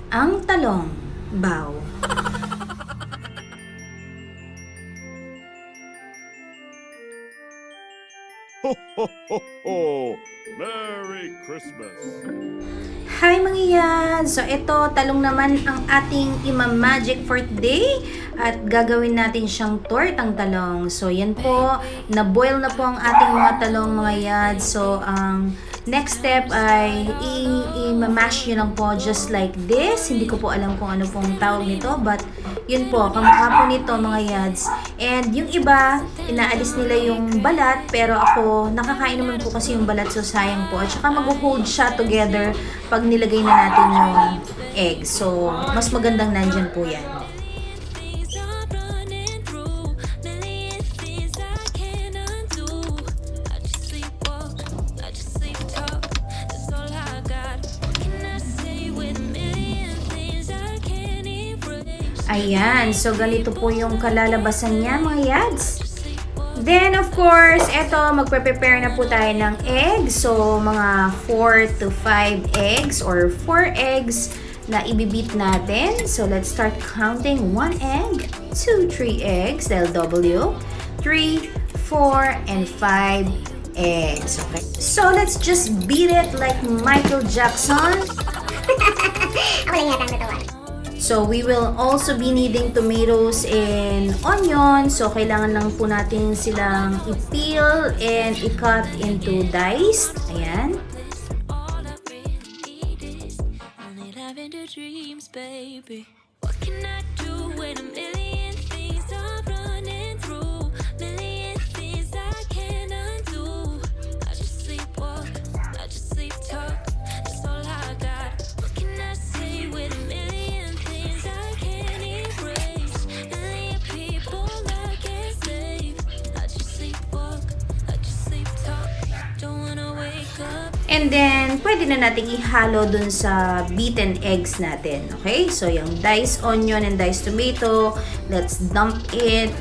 Ang talong, baw. Ho, ho, ho, ho! Merry Christmas! Hi mga yan! So ito, talong naman ang ating ima-magic for today at gagawin natin siyang tortang talong. So yan po, na-boil na po ang ating mga talong mga yad. So ang next step ay i-mash nyo lang po just like this. Hindi ko po alam kung ano pong tawag nito, but yun po, kamukha po nito mga yads. And yung iba, inaalis nila yung balat, pero ako, nakakain naman po kasi yung balat, so sayang po. At saka mag-hold siya together pag nilagay na natin yung egg. So, mas magandang nandyan po yan. Ayan, so ganito po yung kalalabasan niya mga yads. Then of course, eto magpe-prepare na po tayo ng egg. So mga 4 to 5 eggs or 4 eggs na ibibit natin. So let's start counting 1 egg, 2, 3 eggs, dahil W, 3, 4, and 5 eggs. Okay. So let's just beat it like Michael Jackson. Ako lang yata ang natawa. So, we will also be needing tomatoes and onions. So, kailangan lang po natin silang i-peel and i-cut into dice. Ayan. And then, pwede na natin ihalo dun sa beaten eggs natin. Okay? So, yung diced onion and diced tomato, let's dump it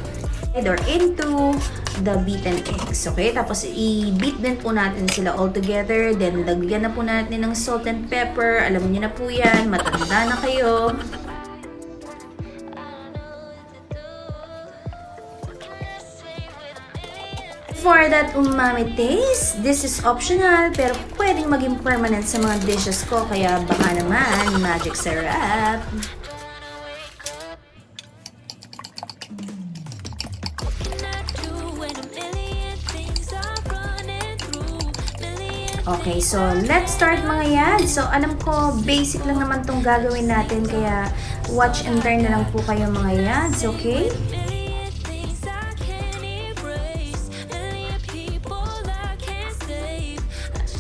either into the beaten eggs. Okay? Tapos, i-beat din po natin sila all together. Then, lagyan na po natin ng salt and pepper. Alam niyo na po yan. Matanda na kayo. For that umami taste, this is optional pero pwedeng maging permanent sa mga dishes ko kaya baka naman magic sarap. Okay, so let's start mga yan. So alam ko basic lang naman tong gagawin natin kaya watch and learn na lang po kayo mga yan. Okay?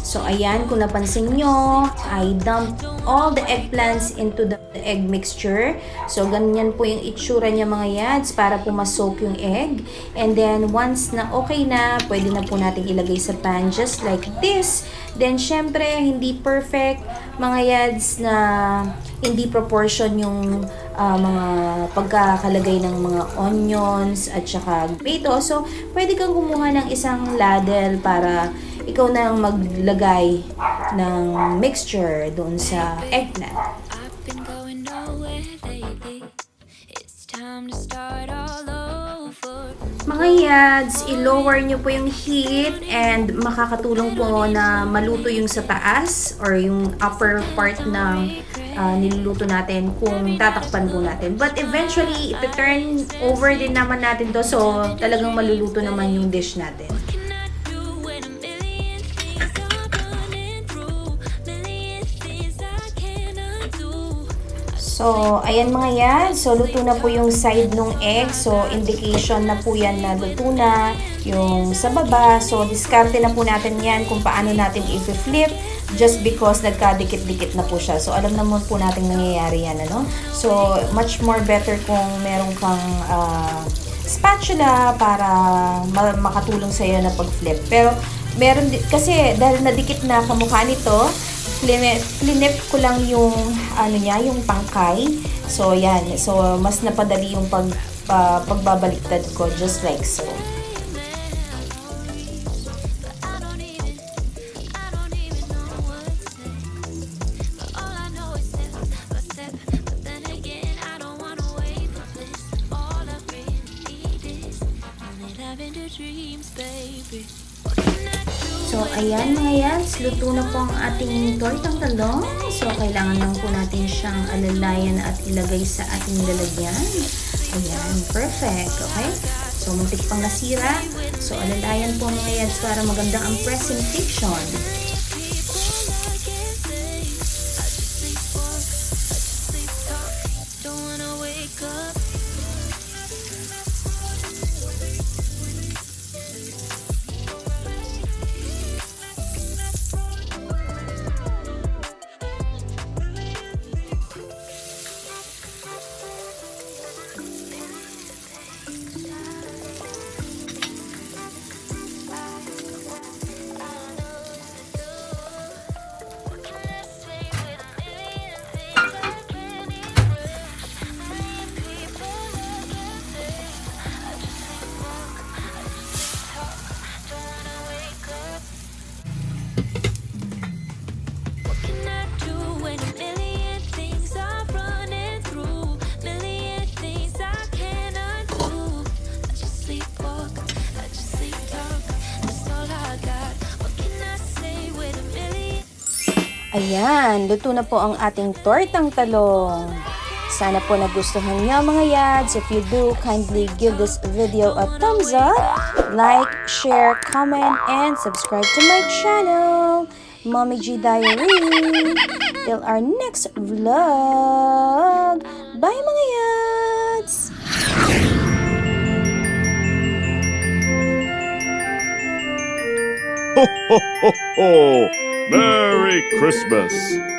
So, ayan, kung napansin nyo, I dumped all the eggplants into the egg mixture. So, ganyan po yung itsura niya mga yads para pumasok yung egg. And then, once na okay na, pwede na po natin ilagay sa pan just like this. Then, syempre, hindi perfect mga yads na hindi proportion yung mga pagkakalagay ng mga onions at saka tomato. So, pwede kang kumuha ng isang ladle para ikaw na ang maglagay ng mixture doon sa eggplant. Mga yads, i-lower nyo po yung heat and makakatulong po na maluto yung sa taas or yung upper part ng niluluto natin kung tatakpan po natin. But eventually, ito-turn over din naman natin to so talagang maluluto naman yung dish natin. So, ayan mga yan. So, luto na po yung side ng egg. So, indication na po yan na luto na yung sa baba. So, diskarte na po natin yan kung paano natin i-flip just because nagkadikit-dikit na po siya. So, alam naman po natin nangyayari yan, ano? So, much more better kung meron kang spatula para makatulong sa iyo na pag-flip. Pero, meron kasi dahil nadikit na kamukha nito, Flinip ko lang yung niya, yung pangkay. So yan. So mas napadali yung pagbabaliktad ko just like so. ayan mga yads, luto na po ang ating tortang talong. So, kailangan lang po natin siyang alalayan at ilagay sa ating lalagyan. Ayan, perfect. Okay? So, muntik pang nasira. So, alalayan po mga yads para maganda ang presentation. Ayan, luto na po ang ating tortang talong. Sana po nagustuhan niyo mga yads. If you do, kindly give this video a thumbs up, like, share, comment, and subscribe to my channel, Mommy G Diary. Till our next vlog. Bye mga yads! Ho, ho, ho, ho! Merry Christmas!